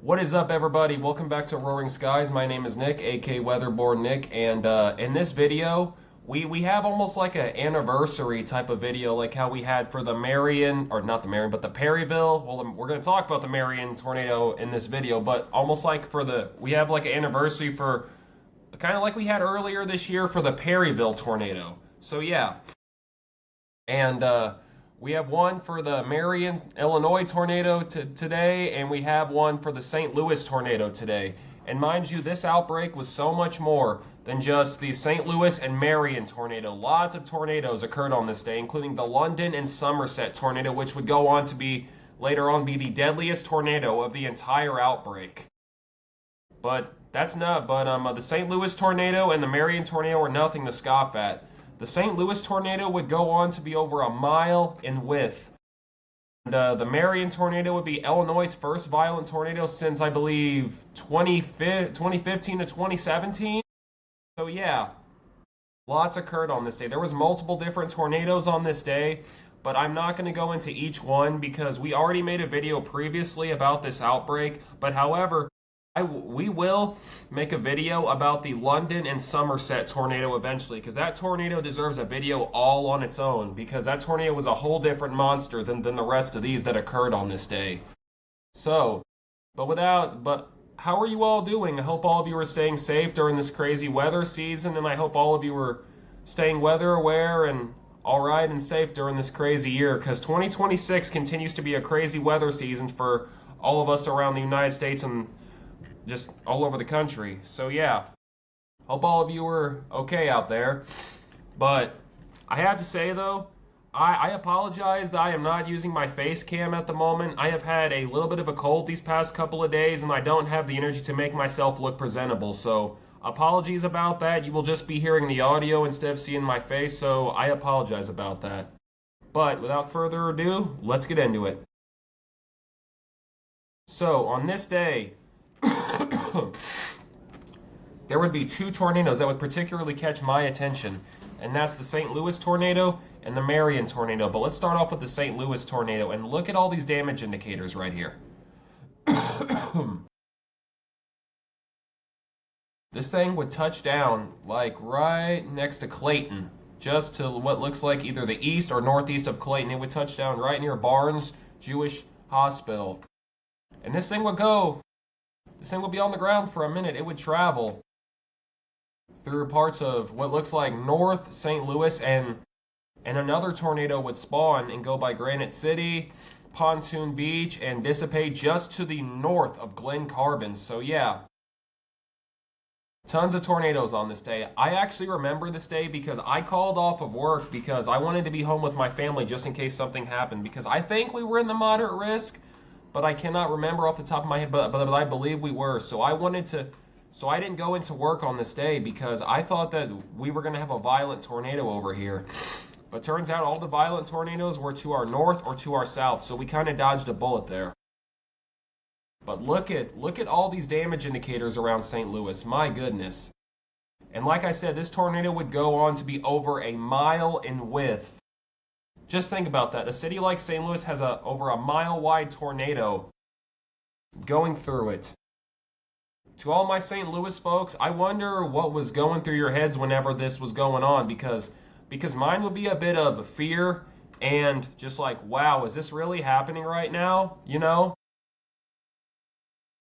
What is up, everybody? Welcome back to Roaring Skies. My name is Nick, aka Weatherborn Nick, and in this video, we have almost like an anniversary type of video, like how we had for the Marion, or not the Marion, but the Perryville. Well, we're going to talk about the Marion tornado in this video, but almost like we have like an anniversary for, kind of like we had earlier this year for the Perryville tornado. So yeah, and we have one for the Marion, Illinois tornado today, and we have one for the St. Louis tornado today. And mind you, this outbreak was so much more than just the St. Louis and Marion tornado. Lots of tornadoes occurred on this day, including the London and Somerset tornado, which would go on to be, later on, be the deadliest tornado of the entire outbreak. But the St. Louis tornado and the Marion tornado were nothing to scoff at. The St. Louis tornado would go on to be over a mile in width. And the Marion tornado would be Illinois' first violent tornado since, I believe, 2015 to 2017. So yeah, lots occurred on this day. There was multiple different tornadoes on this day, but I'm not going to go into each one because we already made a video previously about this outbreak. But however, we will make a video about the London and Somerset tornado eventually, because that tornado deserves a video all on its own, because that tornado was a whole different monster than the rest of these that occurred on this day. So, but how are you all doing? I hope all of you are staying safe during this crazy weather season, and I hope all of you are staying weather aware and all right and safe during this crazy year, because 2026 continues to be a crazy weather season for all of us around the United States and just all over the country. So yeah, hope all of you are okay out there. But I have to say though, I apologize that I am not using my face cam at the moment. I have had a little bit of a cold these past couple of days, and I don't have the energy to make myself look presentable. So apologies about that. You will just be hearing the audio instead of seeing my face, so I apologize about that. But without further ado, let's get into it. So on this day, there would be two tornadoes that would particularly catch my attention, and that's the St. Louis tornado and the Marion tornado. But let's start off with the St. Louis tornado, and look at all these damage indicators right here. This thing would touch down like right next to Clayton, just to what looks like either the east or northeast of Clayton. It would touch down right near Barnes Jewish Hospital, and this thing would be on the ground for a minute. It would travel through parts of what looks like North St. Louis, and another tornado would spawn and go by Granite City, Pontoon Beach, and dissipate just to the north of Glen Carbon. So yeah, tons of tornadoes on this day. I actually remember this day because I called off of work because I wanted to be home with my family just in case something happened, because I think we were in the moderate risk, but I cannot remember off the top of my head, but I believe we were. So I didn't go into work on this day because I thought that we were going to have a violent tornado over here. But turns out all the violent tornadoes were to our north or to our south, so we kind of dodged a bullet there. But look at all these damage indicators around St. Louis. My goodness. And like I said, this tornado would go on to be over a mile in width. Just think about that. A city like St. Louis has over a mile-wide tornado going through it. To all my St. Louis folks, I wonder what was going through your heads whenever this was going on, because mine would be a bit of fear and just like, wow, is this really happening right now? You know?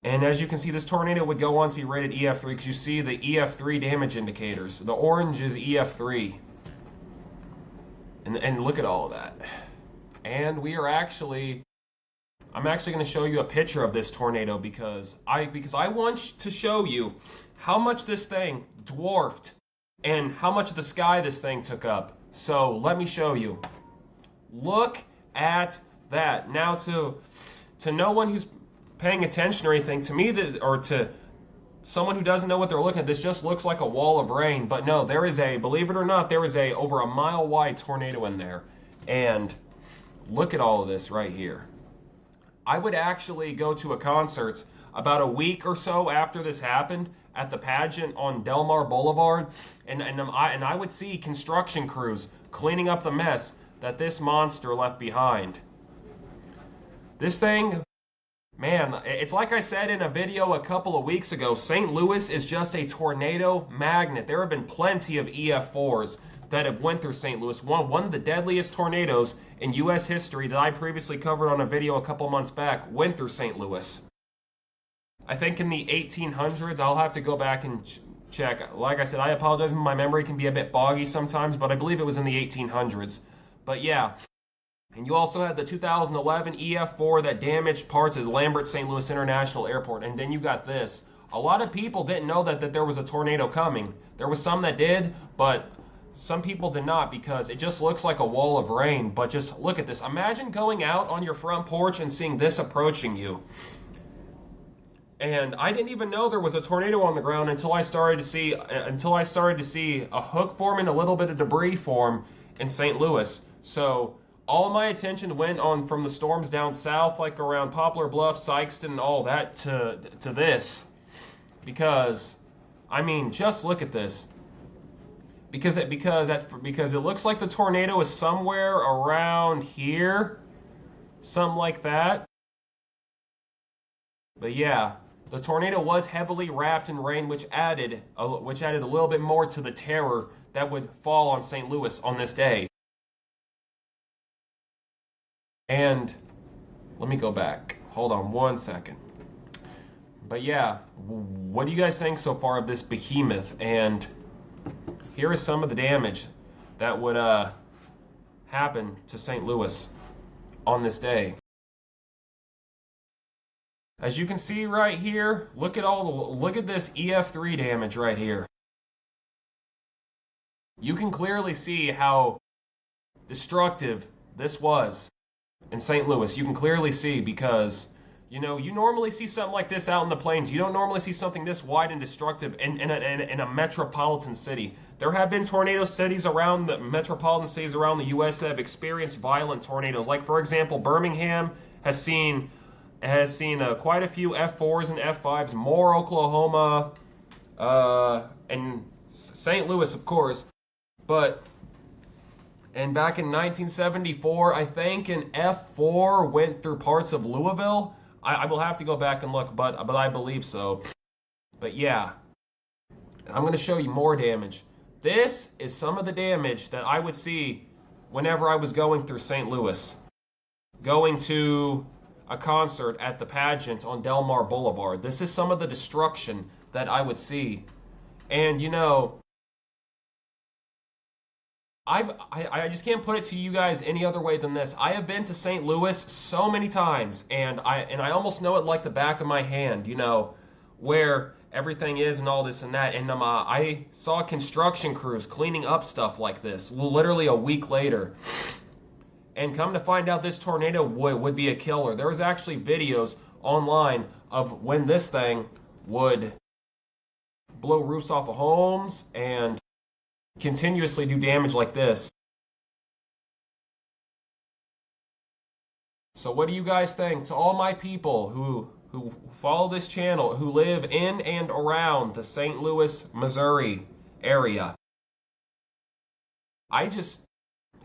And as you can see, this tornado would go on to be rated EF3 because you see the EF3 damage indicators. The orange is EF3. And look at all of that. And I'm actually going to show you a picture of this tornado because I want to show you how much this thing dwarfed and how much of the sky this thing took up. So let me show you. Look at that. Now to no one who's paying attention or anything, to me or to someone who doesn't know what they're looking at, this just looks like a wall of rain. But no, believe it or not, there is over a mile wide tornado in there. And look at all of this right here. I would actually go to a concert about a week or so after this happened at the pageant on Delmar Boulevard, and I would see construction crews cleaning up the mess that this monster left behind. This thing Man, it's like I said in a video a couple of weeks ago, St. Louis is just a tornado magnet. There have been plenty of EF4s that have went through St. Louis. One of the deadliest tornadoes in U.S. history that I previously covered on a video a couple months back went through St. Louis. I think in the 1800s. I'll have to go back and check. Like I said, I apologize. My memory can be a bit foggy sometimes, but I believe it was in the 1800s. But yeah. And you also had the 2011 EF4 that damaged parts of Lambert St. Louis International Airport. And then you got this. A lot of people didn't know that there was a tornado coming. There was some that did, but some people did not because it just looks like a wall of rain. But just look at this. Imagine going out on your front porch and seeing this approaching you. And I didn't even know there was a tornado on the ground until I started to see a hook form and a little bit of debris form in St. Louis. So all my attention went on from the storms down south, like around Poplar Bluff, Sykeston, and all that, to this, because I mean, just look at this. Because it looks like the tornado is somewhere around here, something like that. But yeah, the tornado was heavily wrapped in rain, which added a little bit more to the terror that would fall on St. Louis on this day. And let me go back. Hold on one second. But yeah, what do you guys think so far of this behemoth? And here is some of the damage that would happen to St. Louis on this day. As you can see right here, look at this EF3 damage right here. You can clearly see how destructive this was in St. Louis. You can clearly see because, you know, you normally see something like this out in the plains. You don't normally see something this wide and destructive in a metropolitan city. There have been tornado cities around the metropolitan cities around the U.S. that have experienced violent tornadoes. Like, for example, Birmingham has seen quite a few F4s and F5s. Moore, Oklahoma, and St. Louis, of course. And back in 1974, I think an F4 went through parts of Louisville. I will have to go back and look, but I believe so. But yeah, I'm going to show you more damage. This is some of the damage that I would see whenever I was going through St. Louis. Going to a concert at the pageant on Delmar Boulevard. This is some of the destruction that I would see. And you know, I just can't put it to you guys any other way than this. I have been to St. Louis so many times, and I almost know it like the back of my hand, you know, where everything is and all this and that. And I saw construction crews cleaning up stuff like this literally a week later. And come to find out, this tornado would be a killer. There was actually videos online of when this thing would blow roofs off of homes and continuously do damage like this. So what do you guys think? To all my people who follow this channel, who live in and around the St. Louis, Missouri area,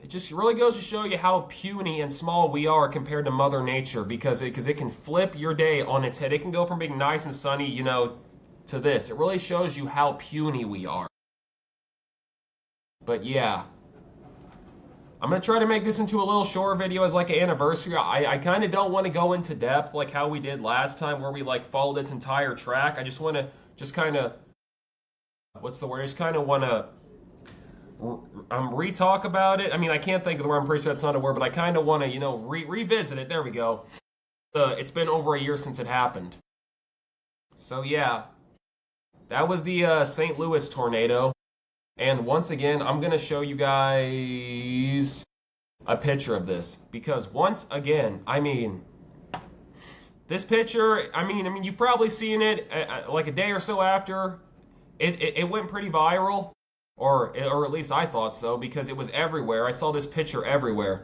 it just really goes to show you how puny and small we are compared to Mother Nature, because it can flip your day on its head. It can go from being nice and sunny, you know, to this. It really shows you how puny we are. But yeah, I'm going to try to make this into a little short video as like an anniversary. I kind of don't want to go into depth like how we did last time where we like followed its entire track. I just want to just kind of, what's the word? I just kind of want to re-talk about it. I mean, I can't think of the word. I'm pretty sure that's not a word, but I kind of want to, you know, revisit it. There we go. It's been over a year since it happened. So yeah, that was the St. Louis tornado. And once again, I'm going to show you guys a picture of this. Because once again, I mean, this picture, I mean, you've probably seen it like a day or so after. It went pretty viral. Or at least I thought so, because it was everywhere. I saw this picture everywhere.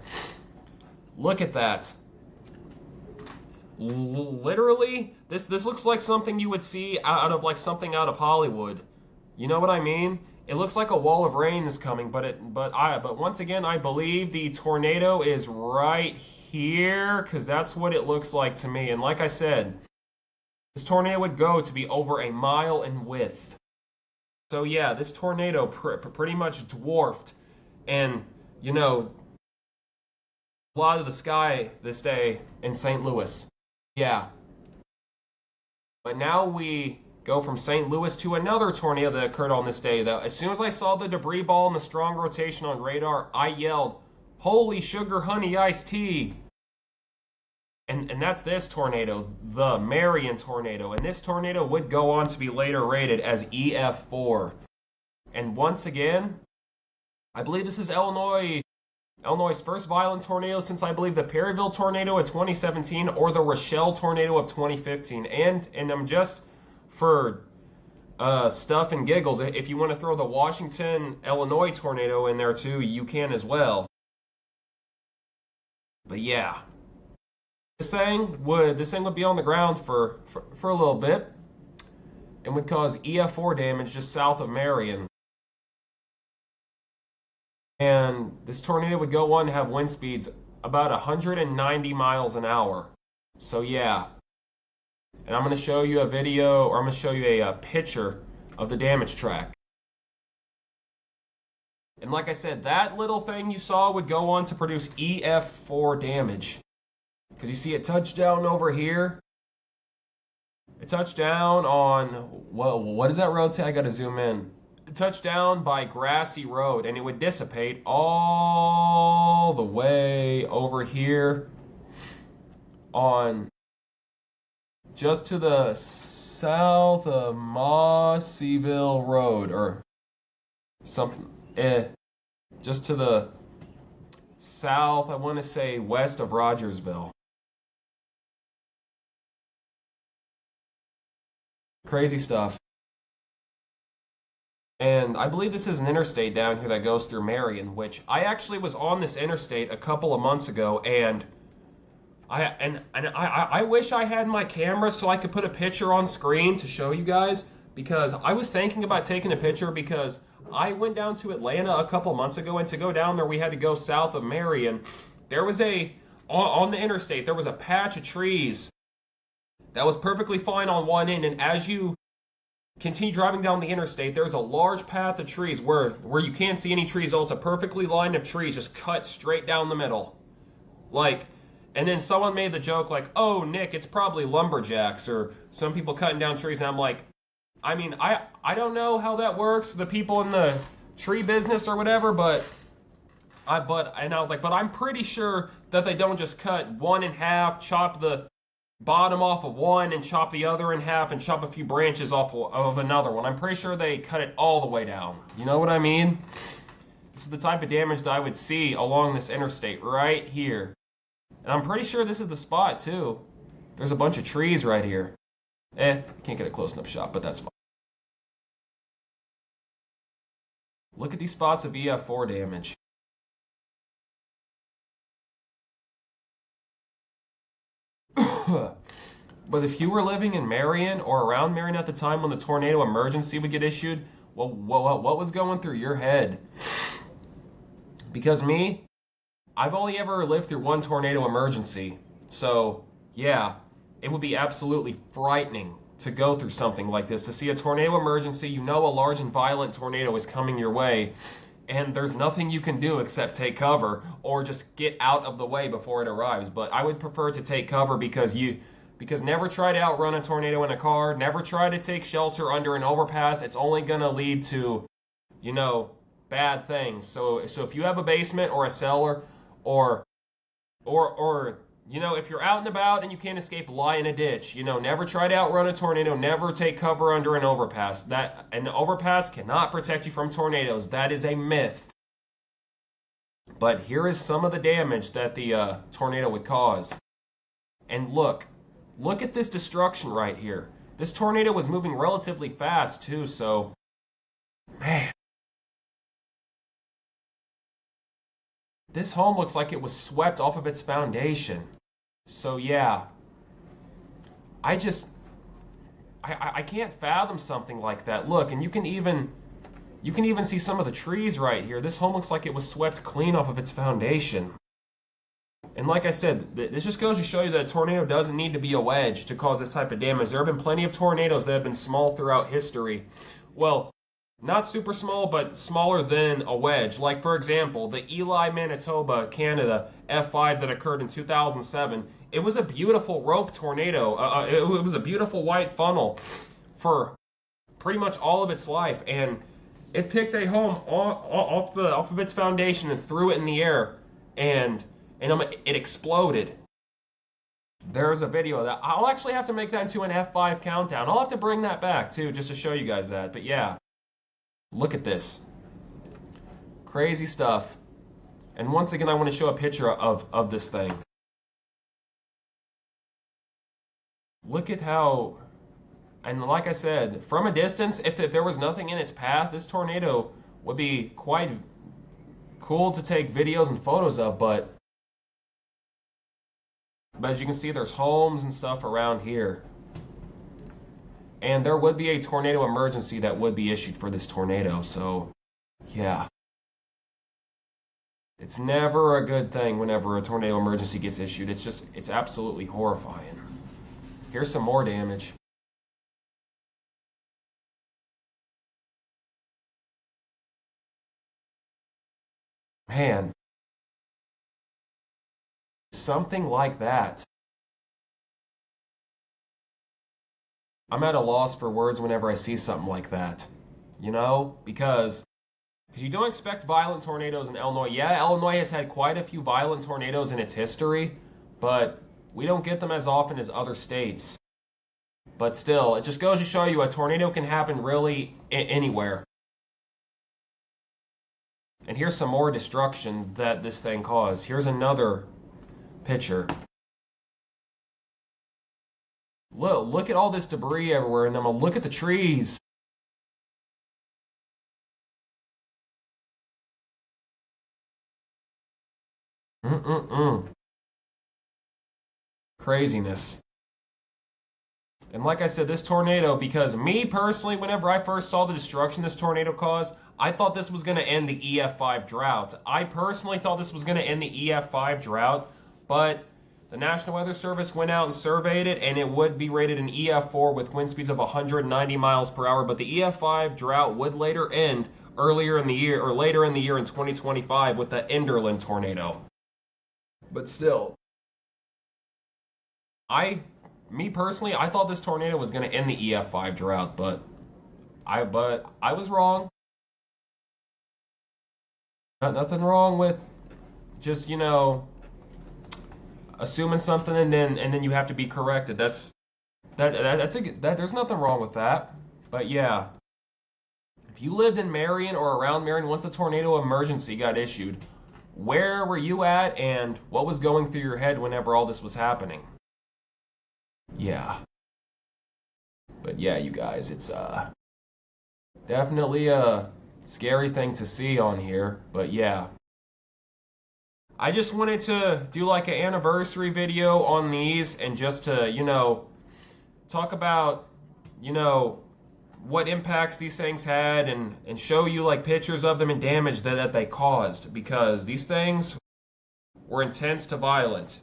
Look at that. Literally, this looks like something you would see out of like something out of Hollywood. You know what I mean? It looks like a wall of rain is coming, but once again, I believe the tornado is right here, because that's what it looks like to me. And like I said, this tornado would go to be over a mile in width. So yeah, this tornado pretty much dwarfed and, you know, a lot of the sky this day in St. Louis. Yeah. But now we go from St. Louis to another tornado that occurred on this day. Though, as soon as I saw the debris ball and the strong rotation on radar, I yelled, "Holy sugar honey iced tea!" And that's this tornado, the Marion tornado. And this tornado would go on to be later rated as EF4. And once again, I believe this is Illinois' first violent tornado since I believe the Perryville tornado of 2017 or the Rochelle tornado of 2015. And I'm just for stuff and giggles, if you want to throw the Washington, Illinois tornado in there too, you can as well. But yeah, this thing would be on the ground for a little bit and would cause EF4 damage just south of Marion. And this tornado would go on to have wind speeds about 190 miles an hour. So yeah. And I'm going to show you a video, or I'm going to show you a picture of the damage track. And like I said, that little thing you saw would go on to produce EF4 damage. Because you see it touched down over here. It touched down on, well, what does that road say? I got to zoom in. It touched down by Grassy Road, and it would dissipate all the way over here on just to the south of Mossyville Road, or something, just to the south, I want to say west of Rogersville. Crazy stuff. And I believe this is an interstate down here that goes through Marion, which I actually was on this interstate a couple of months ago, and I wish I had my camera so I could put a picture on screen to show you guys, because I was thinking about taking a picture because I went down to Atlanta a couple of months ago, and to go down there we had to go south of Marion. There was on the interstate, there was a patch of trees that was perfectly fine on one end, and as you continue driving down the interstate, there's a large path of trees where you can't see any trees. Oh, it's a perfectly line of trees just cut straight down the middle. Like, and then someone made the joke like, "Oh, Nick, it's probably lumberjacks or some people cutting down trees." And I'm like, I mean, I don't know how that works, the people in the tree business or whatever, but I was like, but I'm pretty sure that they don't just cut one in half, chop the bottom off of one and chop the other in half and chop a few branches off of another one. I'm pretty sure they cut it all the way down. You know what I mean? This is the type of damage that I would see along this interstate right here. And I'm pretty sure this is the spot too. There's a bunch of trees right here. Can't get a close enough shot, but that's fine. Look at these spots of EF4 damage. But if you were living in Marion or around Marion at the time when the tornado emergency would get issued, well, what was going through your head? Because me, I've only ever lived through one tornado emergency. So, yeah, it would be absolutely frightening to go through something like this. To see a tornado emergency, you know a large and violent tornado is coming your way, and there's nothing you can do except take cover or just get out of the way before it arrives. But I would prefer to take cover because never try to outrun a tornado in a car. Never try to take shelter under an overpass. It's only going to lead to, you know, bad things. So if you have a basement or a cellar or you know, if you're out and about and you can't escape, lie in a ditch. You know, never try to outrun a tornado. Never take cover under an overpass. An overpass cannot protect you from tornadoes. That is a myth. But here is some of the damage that the tornado would cause. And look at this destruction right here. This tornado was moving relatively fast too, so man. This home looks like it was swept off of its foundation. So yeah, I can't fathom something like that. Look, and you can even see some of the trees right here. This home looks like it was swept clean off of its foundation. And like I said, this just goes to show you that a tornado doesn't need to be a wedge to cause this type of damage. There have been plenty of tornadoes that have been small throughout history. Well, not super small, but smaller than a wedge. Like, for example, the Ely, Manitoba, Canada F5 that occurred in 2007. It was a beautiful rope tornado. It was a beautiful white funnel for pretty much all of its life. And it picked a home off of its foundation and threw it in the air. And it exploded. There's a video that I'll actually have to make that into an F5 countdown. I'll have to bring that back, too, just to show you guys that. But yeah. Look at this. Crazy stuff. And once again, I want to show a picture of this thing. Look at how, and like I said, from a distance, if there was nothing in its path, this tornado would be quite cool to take videos and photos of, but as you can see, there's homes and stuff around here. And there would be a tornado emergency that would be issued for this tornado. So, yeah. It's never a good thing whenever a tornado emergency gets issued. It's absolutely horrifying. Here's some more damage. Man. Something like that. I'm at a loss for words whenever I see something like that, you know, because you don't expect violent tornadoes in Illinois. Yeah, Illinois has had quite a few violent tornadoes in its history, but we don't get them as often as other states. But still, it just goes to show you a tornado can happen really anywhere. And here's some more destruction that this thing caused. Here's another picture. Look at all this debris everywhere, and then look at the trees. Craziness. And like I said, this tornado, because me personally, whenever I first saw the destruction this tornado caused, I thought this was going to end the EF5 drought. I personally thought this was going to end the EF5 drought, but the National Weather Service went out and surveyed it, and it would be rated an EF4 with wind speeds of 190 miles per hour. But the EF5 drought would later end earlier in the year, or later in the year in 2025 with the Enderlin tornado. But still, me personally, I thought this tornado was going to end the EF5 drought, but I was wrong. Nothing wrong with just, you know, assuming something and then you have to be corrected. There's nothing wrong with that. But yeah, if you lived in Marion or around Marion once the tornado emergency got issued, where were you at and what was going through your head whenever all this was happening? Yeah. But yeah, you guys, it's definitely a scary thing to see on here. But yeah, I just wanted to do like an anniversary video on these and just to, you know, talk about, you know, what impacts these things had and show you like pictures of them and damage that they caused, because these things were intense to violent.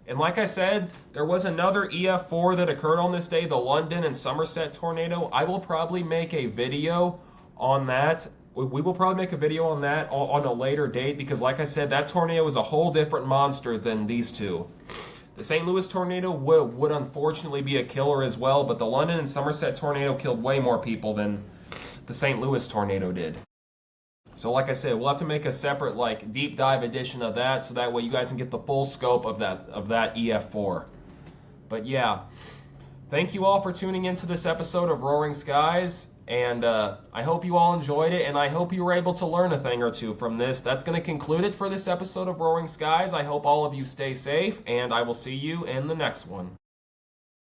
And like I said, there was another EF4 that occurred on this day, the London and Somerset tornado. I will probably make a video on that. We will probably make a video on that on a later date, because like I said, that tornado was a whole different monster than these two. The St. Louis tornado would unfortunately be a killer as well, but the London and Somerset tornado killed way more people than the St. Louis tornado did. So like I said, we'll have to make a separate like deep dive edition of that, so that way you guys can get the full scope of that EF4. But yeah, thank you all for tuning into this episode of Roaring Skies. And I hope you all enjoyed it, and I hope you were able to learn a thing or two from this. That's going to conclude it for this episode of Roaring Skies. I hope all of you stay safe, and I will see you in the next one.